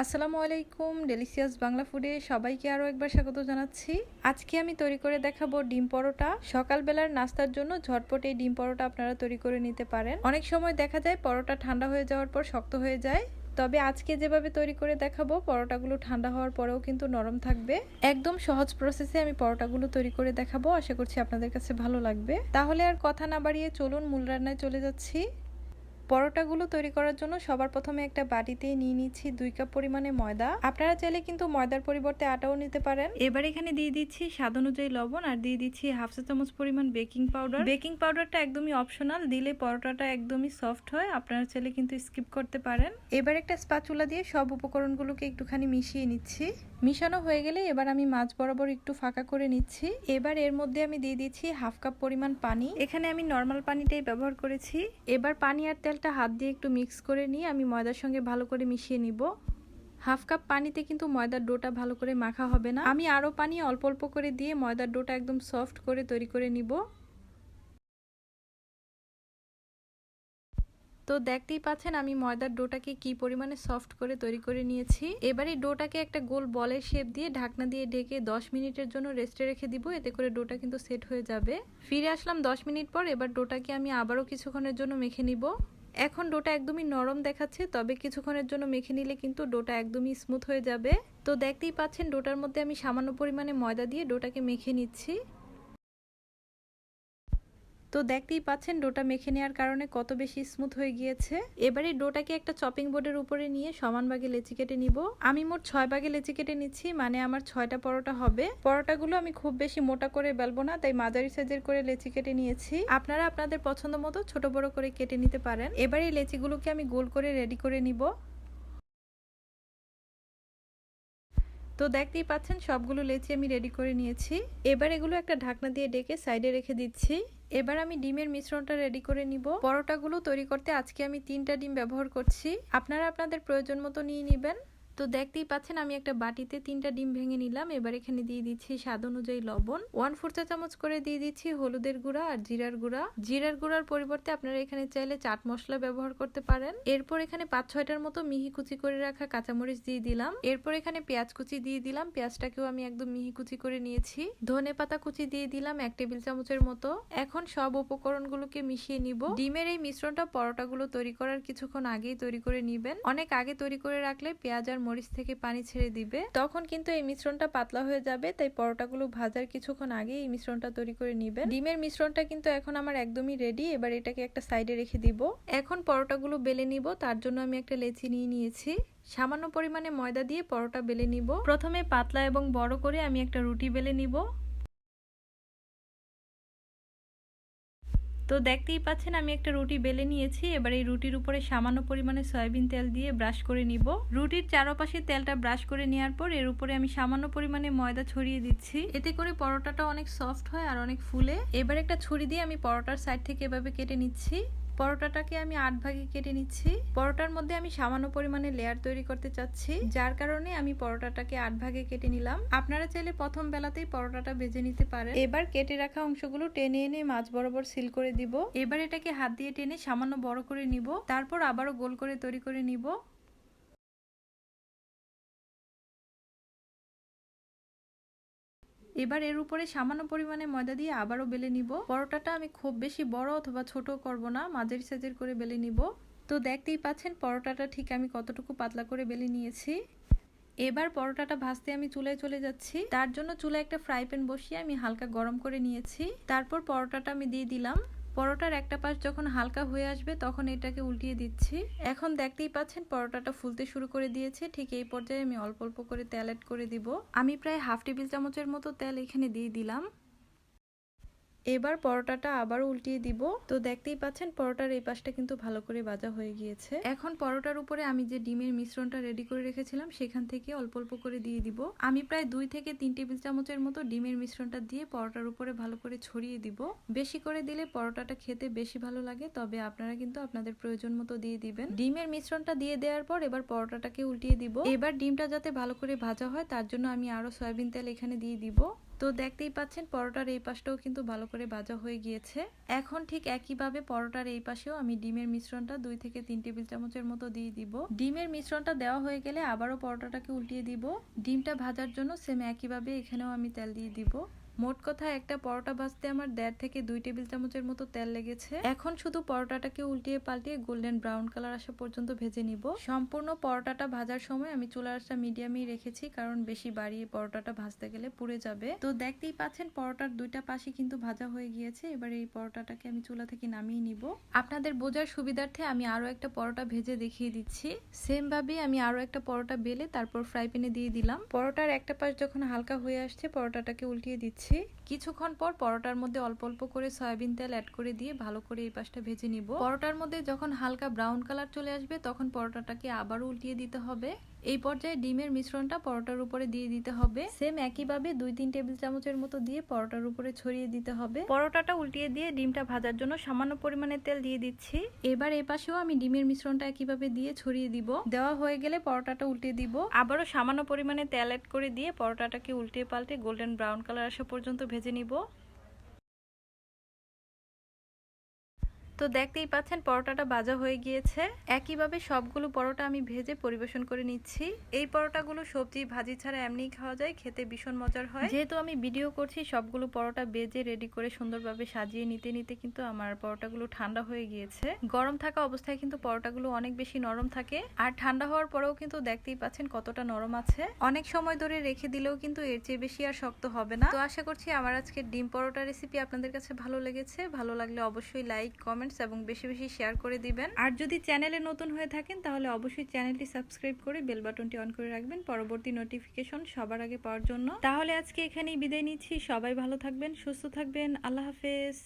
আসসালামু আলাইকুম, ডেলিশিয়াস বাংলা ফুডে সবাইকে আরও একবার স্বাগত জানাচ্ছি। আজকে আমি তৈরি করে দেখাবো ডিম পরোটা। সকালবেলার নাস্তার জন্য ঝটপট এই ডিম পরোটা আপনারা তৈরি করে নিতে পারেন। অনেক সময় দেখা যায় পরোটা ঠান্ডা হয়ে যাওয়ার পর শক্ত হয়ে যায়, তবে আজকে যেভাবে তৈরি করে দেখাবো পরোটাগুলো ঠান্ডা হওয়ার পরেও কিন্তু নরম থাকবে। একদম সহজ প্রসেসে আমি পরোটাগুলো তৈরি করে দেখাবো, আশা করছি আপনাদের কাছে ভালো লাগবে। তাহলে আর কথা না বাড়িয়ে চলুন মূল রান্নায় চলে যাচ্ছি। পরোটাগুলো তৈরি করার জন্য সবার প্রথমে একটা বাটিতে নিয়ে নিচ্ছি 2 কাপ পরিমাণে ময়দা। আপনারা চাইলে কিন্তু ময়দার পরিবর্তে আটাও নিতে পারেন। এবার এখানে দিয়ে দিচ্ছি স্বাদ অনুযায়ী লবণ আর দিয়ে দিচ্ছি হাফ চা চামচ পরিমাণ বেকিং পাউডার। বেকিং পাউডারটা একদমই অপশনাল, দিলে পরোটাটা একদমই সফট হয়, আপনারা চাইলে কিন্তু স্কিপ করতে পারেন। এবার একটা স্প্যাচুলা দিয়ে সব উপকরণগুলোকে একটুখানি মিশিয়ে নিচ্ছি। মিশানো হয়ে গেলে এবার আমি মাঝ বরাবর একটু ফাঁকা করে নিচ্ছি। এবার এর মধ্যে আমি দিয়ে দিচ্ছি হাফ কাপ পরিমাণ পানি। এখানে আমি নর্মাল পানিটাই ব্যবহার করেছি। এবার পানি আর তেলটা হাত দিয়ে একটু মিক্স করে নিয়ে আমি ময়দার সঙ্গে ভালো করে মিশিয়ে নিব। হাফ কাপ পানিতে কিন্তু ময়দার ডোটা ভালো করে মাখা হবে না, আমি আরও পানি অল্প অল্প করে দিয়ে ময়দার ডোটা একদম সফট করে তৈরি করে নিব। তো দেখতেই পাচ্ছেন আমি ময়দার ডোটাকে কি পরিমাণে সফট করে তৈরি করে নিয়েছি। এবার এই ডোটাকে একটা গোল বলের শেপ দিয়ে ঢাকনা দিয়ে ঢেকে 10 মিনিটের জন্য রেস্টে রেখে দিব, এতে করে ডোটা কিন্তু সেট হয়ে যাবে। ফিরে আসলাম 10 মিনিট পর। এবার ডোটাকে আমি আবারও কিছুক্ষণের জন্য মেখে নিব। এখন ডোটা একদমই নরম দেখাচ্ছে, তবে কিছুক্ষণের জন্য মেখে নিলে কিন্তু ডোটা একদমই স্মুথ হয়ে যাবে। তো দেখতেই পাচ্ছেন ডোটার মধ্যে আমি সামান্য পরিমাণে ময়দা দিয়ে ডোটাকে মেখে নিচ্ছি। তো দেখতেই পাচ্ছেন ডোটা মেখে নেওয়ার কারণে কত বেশি স্মুথ হয়ে গিয়েছে। এবারে ডোটাকে একটা চপিং বোর্ডের উপরে নিয়ে সমান ভাগে লেচি কেটে নিব। আমি মোট 6 ভাগে লেচি কেটে নিচ্ছি, মানে আমার 6টা পরোটা হবে। পরোটাগুলো আমি খুব বেশি মোটা করে বেলবো না, তাই মাঝারি সাইজের করে লেচি কেটে নিয়েছি। আপনারা আপনাদের পছন্দ মতো ছোট বড় করে কেটে নিতে পারেন। এবার এই লেচিগুলোকে আমি গোল করে রেডি করে নিব। তো দেখতেই পাচ্ছেন সবগুলো লেচি আমি রেডি করে নিয়েছি। এবার এগুলো একটা ঢাকনা দিয়ে ঢেকে সাইডে রেখে দিচ্ছি। এবার আমি ডিমের মিশ্রণটা রেডি করে নিব। পরোটাগুলো তৈরি করতে আজকে আমি 3টা ডিম ব্যবহার করছি, আপনারা আপনাদের প্রয়োজন মতো নিয়ে নেবেন। তো দেখতেই পাচ্ছেন আমি একটা বাটিতে 3টা ডিম ভেঙে নিলাম। এবার এখানে দিয়ে দিচ্ছি স্বাদ অনুযায়ী লবণ, 1/4 চা চামচ করে দিয়ে দিচ্ছি হলুদের গুঁড়া আর জিরার গুঁড়া। জিরার গুঁড়ার পরিবর্তে আপনারা এখানে চাইলে চাট মশলা ব্যবহার করতে পারেন। এরপর এখানে 5-6টার মতো মিহি কুচি করে রাখা কাঁচামরিচ দিয়ে দিলাম। এরপর এখানে পেঁয়াজ কুচি দিয়ে দিলাম, পেঁয়াজটাকেও আমি একদম মিহি কুচি করে নিয়েছি। ধনেপাতা কুচি দিয়ে দিলাম 1 টেবিল চামচের মতো। এখন সব উপকরণগুলোকে মিশিয়ে নিব। ডিমের এই মিশ্রণটা পরোটাগুলো তৈরি করার কিছুক্ষণ আগেই তৈরি করে নিবেন। অনেক আগে তৈরি করে রাখলে পেঁয়াজ আর মরিচ থেকে পানি ছেড়ে দিবে, তখন কিন্তু এই মিশ্রণটা পাতলা হয়ে যাবে, তাই পরোটাগুলো ভাজার কিছুক্ষণ আগে এই মিশ্রণটা তৈরি করে নিবেন। ডিমের মিশ্রণটা কিন্তু এখন আমার একদমই রেডি। এবার এটাকে একটা সাইডে রেখে দিব। এখন পরোটাগুলো বেলে নিব, তার জন্য আমি একটা লেচি নিয়ে নিয়েছি। সামান্য পরিমাণে ময়দা দিয়ে পরোটা বেলে নিব। প্রথমে পাতলা এবং বড় করে আমি একটা রুটি বেলে নিব। তো দেখতেই পাচ্ছেন আমি একটা রুটি বেলে নিয়েছি। এবার এই রুটির উপরে সামান্য পরিমাণে সয়াবিন তেল দিয়ে ব্রাশ করে নিব। রুটির চারপাশে তেলটা ব্রাশ করে নেওয়ার পর এর উপরে আমি সামান্য পরিমাণে ময়দা ছড়িয়ে দিচ্ছি, এতে করে পরোটাটা অনেক সফট হয় আর অনেক ফুলে। এবার একটা ছুরি দিয়ে আমি পরোটার সাইড থেকে এভাবে কেটে নিচ্ছি। পরোটাটাকে আমি 8 ভাগে কেটে নিচ্ছি। পরোটার মধ্যে আমি সামান্য পরিমাণে লেয়ার তৈরি করতে চাচ্ছি, যার কারণে আমি পরোটাটাকে 8 ভাগে কেটে নিলাম। আপনারা চাইলে প্রথম বেলাতেই পরোটাটা ভেজে নিতে পারেন। এবার কেটে রাখা অংশগুলো টেনে এনে মাঝ বরাবর সিল করে দিব। এবার এটাকে হাত দিয়ে টেনে সামান্য বড় করে নিব, তারপর আবারও গোল করে তৈরি করে নিব। এবার এর উপরে সামান্য পরিমাণে ময়দা দিয়ে আবারও বেলে নিব। পরোটাটা আমি খুব বেশি বড় অথবা ছোট করব না, মাঝারি সাইজের করে বেলে নিব। তো দেখতেই পাচ্ছেন পরোটাটা ঠিক আমি কতটুকু পাতলা করে বেলে নিয়েছি। এবার পরোটাটা ভাজতে আমি চুলায় চলে যাচ্ছি। তার জন্য চুলায় একটা ফ্রাই প্যান বসিয়ে আমি হালকা গরম করে নিয়েছি। তারপর পরোটাটা আমি দিয়ে দিলাম। পরোটার একটা পাশ যখন হালকা হয়ে আসবে তখন এটাকে উল্টিয়ে দিচ্ছি। এখন দেখতেই পাচ্ছেন পরোটাটা ফুলতে শুরু করে দিয়েছে। ঠিক এই পর্যায়ে আমি অল্প অল্প করে তেল অ্যাড করে দিব। আমি প্রায় হাফ টেবিল চামচের মতো তেল এখানে দিয়ে দিলাম। এবার পরোটাটা আবার উল্টিয়ে দিব। তো দেখতেই পাচ্ছেন পরোটার এই পাশটা কিন্তু ভালো করে ভাজা হয়ে গিয়েছে। এখন পরোটার উপরে আমি যে ডিমের মিশ্রণটা রেডি করে রেখেছিলাম সেখান থেকে অল্প অল্প করে দিয়ে দিব। আমি প্রায় 2 থেকে 3 টেবিল চামচের মতো ডিমের মিশ্রণটা দিয়ে পরোটার উপরে ভালো করে ছড়িয়ে দিব। বেশি করে দিলে পরোটাটা খেতে বেশি ভালো লাগে, তবে আপনারা কিন্তু আপনাদের প্রয়োজন মতো দিয়ে দিবেন। ডিমের মিশ্রণটা দিয়ে দেওয়ার পর এবার পরোটাটাকে উল্টিয়ে দিব। এবার ডিমটা যাতে ভালো করে ভাজা হয় তার জন্য আমি আরো সয়াবিন তেল এখানে দিয়ে দিব। তো দেখতেই পাচ্ছেন পরোটার এই পাশটাও কিন্তু ভালো করে ভাজা হয়ে গিয়েছে। এখন ঠিক একইভাবে পরোটার এই পাশেও আমি ডিমের মিশ্রণটা 2 থেকে 3 টেবিল চামচের মতো দিয়ে দিব। ডিমের মিশ্রণটা দেওয়া হয়ে গেলে আবারও পরোটাটাকে উল্টিয়ে দিব। ডিমটা ভাজার জন্য সেম একইভাবে এখানেও আমি তেল দিয়ে দিব। মোট কথা একটা পরোটা ভাজতে আমার 1.5 থেকে 2 টেবিল চামচের মতো তেল লেগেছে। এখন শুধু পরোটাটাকে উল্টিয়ে পাল্টিয়ে গোল্ডেন ব্রাউন কালার আসা পর্যন্ত ভেজে নিব। সম্পূর্ণ পরোটাটা ভাজার সময় আমি চুলার আঁচটা মিডিয়ামই রেখেছি, কারণ বেশি বাড়িয়ে পরোটাটা ভাজতে গেলে পুড়ে যাবে। তো দেখতেই পাচ্ছেন পরোটার দুইটা পাশই কিন্তু ভাজা হয়ে গিয়েছে। এবার এই পরোটাটাকে আমি চুলা থেকে নামিয়ে নিব। আপনাদের বোঝার সুবিধার্থে আমি আরো একটা পরোটা ভেজে দেখিয়ে দিচ্ছি। সেম ভাবে আমি আরো একটা পরোটা বেলে তারপর ফ্রাই প্যানে দিয়ে দিলাম। পরোটার একটা পাশ যখন হালকা হয়ে আসছে পরোটাটাকে উল্টিয়ে দিচ্ছি। কিছুক্ষণ পর পরোটার মধ্যে অল্প অল্প করে সয়াবিন তেল অ্যাড করে দিয়ে ভালো করে এই পাশটা ভেজে নিব। পরোটার মধ্যে যখন হালকা ব্রাউন কালার চলে আসবে তখন পরোটাটাকে আবারও উল্টিয়ে দিতে হবে। এই পর্যায়ে ডিমের মিশ্রণটা পরোটার উপরে দিয়ে দিতে হবে। সেম একইভাবে 2-3 টেবিল চামচের মতো দিয়ে পরোটার উপরে ছড়িয়ে দিতে হবে। পরোটাটা উল্টিয়ে দিয়ে ডিমটা ভাজার জন্য সামান্য পরিমাণে তেল দিয়ে দিচ্ছি। এবার এই পাশেও আমি ডিমের মিশ্রণটা একইভাবে দিয়ে ছড়িয়ে দিব। দেওয়া হয়ে গেলে পরোটাটা উল্টে দিব। আবারও সামান্য পরিমাণে তেল অ্যাড করে দিয়ে পরোটাটাকে উল্টে পাল্টে গোল্ডেন ব্রাউন কালার আসা পর্যন্ত ভেজে নিব। তো দেখতেই পাচ্ছেন পরোটাটা ভাজা হয়ে গিয়েছে। একইভাবে সবগুলো পরোটা আমি ভেজে পরিবেশন করে নিচ্ছি। এই পরোটাগুলো সবজি ভাজি ছাড়া এমনিই খাওয়া যায়, খেতে ভীষণ মজার হয়। যেহেতু আমি ভিডিও করছি সবগুলো পরোটা ভেজে রেডি করে সুন্দরভাবে সাজিয়ে নিতে নিতে কিন্তু আমার পরোটাগুলো ঠান্ডা হয়ে গিয়েছে। গরম থাকা অবস্থায় কিন্তু পরোটাগুলো অনেক বেশি নরম থাকে, আর ঠান্ডা হওয়ার পরেও কিন্তু দেখতেই পাচ্ছেন কতটা নরম আছে। অনেক সময় ধরে রেখে দিলেও কিন্তু এর চেয়ে বেশি আর শক্ত হবে না। তো আশা করছি আমার আজকের ডিম পরোটা রেসিপি আপনাদের কাছে ভালো লেগেছে। ভালো লাগলে অবশ্যই লাইক, কমেন্ট এবং বেশি বেশি শেয়ার করে দিবেন। আর যদি চ্যানেলে নতুন হয়ে থাকেন তাহলে অবশ্যই চ্যানেলটি সাবস্ক্রাইব করে বেল বাটনটি অন করে রাখবেন পরবর্তী নোটিফিকেশন সবার আগে পাওয়ার জন্য। তাহলে আজকে এখানেই বিদায় নিচ্ছি। সবাই ভালো থাকবেন, সুস্থ থাকবেন। আল্লাহ হাফেজ।